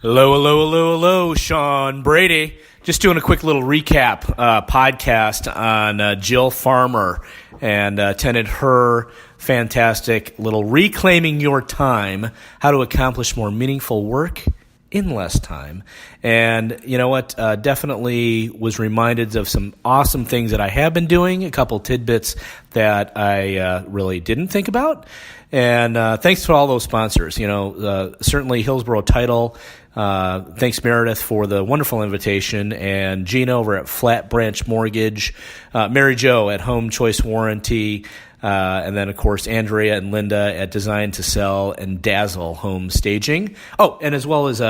Hello, hello, hello, hello, Sean Brady. Just doing a quick little recap podcast on Jill Farmer, and attended her fantastic little Reclaiming Your Time, How to Accomplish More Meaningful Work in Less Time. And you know what? Definitely was reminded of some awesome things that I have been doing, a couple tidbits that I really didn't think about. And thanks to all those sponsors. Certainly Hillsborough Title. Thanks, Meredith, for the wonderful invitation, and Gina over at Flat Branch Mortgage, Mary Jo at Home Choice Warranty, and then, of course, Andrea and Linda at Design to Sell and Dazzle Home Staging. Oh, and as well as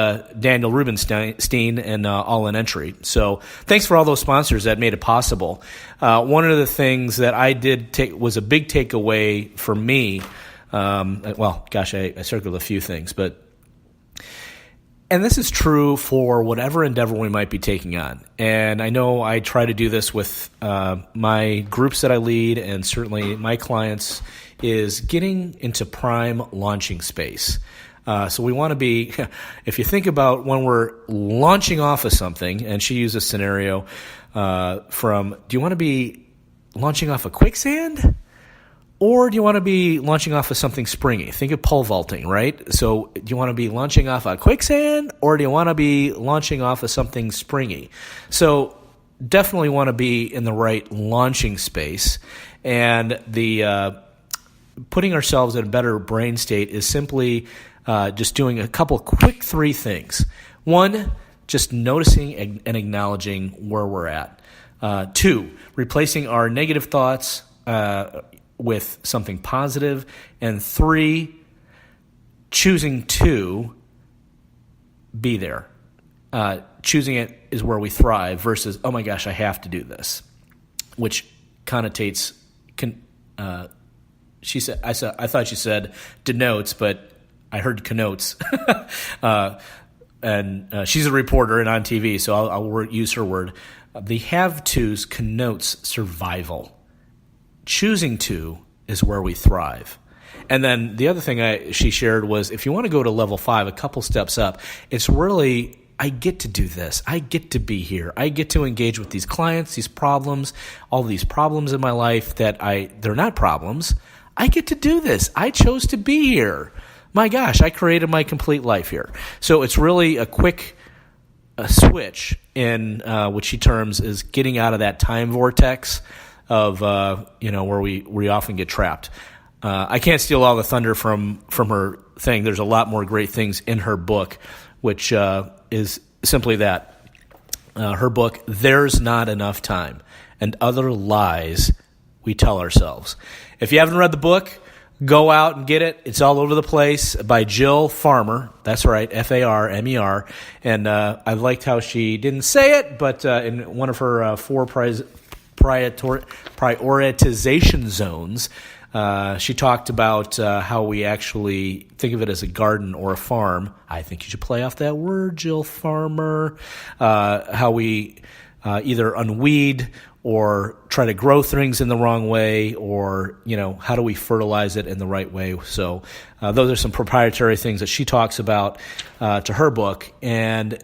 Daniel Rubenstein and All in Entry. So thanks for all those sponsors that made it possible. One of the things that I did was a big takeaway for me. I circled a few things, and this is true for whatever endeavor we might be taking on. And I know I try to do this with my groups that I lead, and certainly my clients, is getting into prime launching space. So we want to be, if you think about when we're launching off of something, and she used a scenario do you want to be launching off a quicksand? Or do you want to be launching off of something springy? Think of pole vaulting, right? So do you want to be launching off a quicksand, or do you want to be launching off of something springy? So definitely want to be in the right launching space. And the putting ourselves in a better brain state is simply just doing a couple quick three things. One, just noticing and acknowledging where we're at. Two, replacing our negative thoughts with something positive. And three, choosing to be there. Choosing it is where we thrive versus, oh my gosh, I have to do this, which connotates. She said, I thought she said denotes, but I heard connotes. And she's a reporter and on TV, so I'll use her word. The have-tos connotes survival. Choosing to is where we thrive. And then the other thing she shared was, if you want to go to level 5, a couple steps up, it's really, I get to do this. I get to be here. I get to engage with these clients, these problems, all these problems in my life they're not problems. I get to do this. I chose to be here. My gosh, I created my complete life here. So it's really a quick switch in what she terms is getting out of that time vortex of where we often get trapped. I can't steal all the thunder from her thing. There's a lot more great things in her book, which is simply that. Her book, There's Not Enough Time, and Other Lies We Tell Ourselves. If you haven't read the book, go out and get it. It's all over the place, by Jill Farmer. That's right, Farmer. And I liked how she didn't say it, but in one of her 4 prioritization zones, she talked about how we actually think of it as a garden or a farm. I think you should play off that word, Jill Farmer. How we either unweed or try to grow things in the wrong way, or how do we fertilize it in the right way. So those are some proprietary things that she talks about to her book. And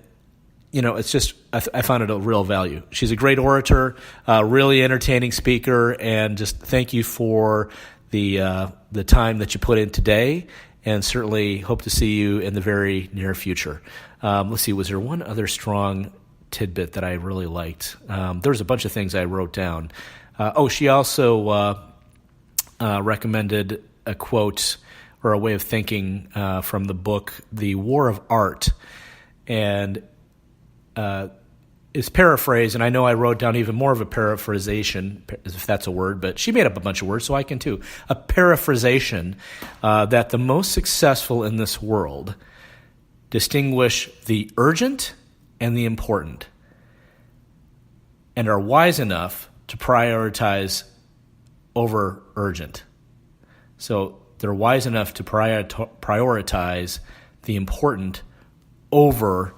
it's just, I found it a real value. She's a great orator, really entertaining speaker, and just thank you for the time that you put in today, and certainly hope to see you in the very near future. Let's see, was there one other strong tidbit that I really liked? There was a bunch of things I wrote down. She also recommended a quote or a way of thinking from the book, The War of Art, and is paraphrased, and I know I wrote down even more of a paraphrasation, if that's a word, but she made up a bunch of words, so I can too. A paraphrasation that the most successful in this world distinguish the urgent and the important, and are wise enough to prioritize over urgent. So they're wise enough to prioritize the important over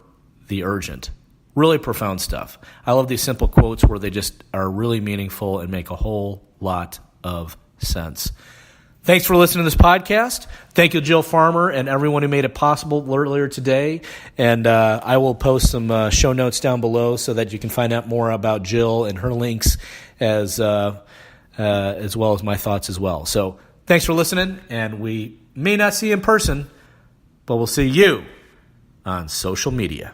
the urgent. Really profound stuff. I love these simple quotes where they just are really meaningful and make a whole lot of sense. Thanks for listening to this podcast. Thank you, Jill Farmer, and everyone who made it possible earlier today. And I will post some show notes down below so that you can find out more about Jill and her links as well as my thoughts as well. So thanks for listening, and we may not see you in person, but we'll see you on social media.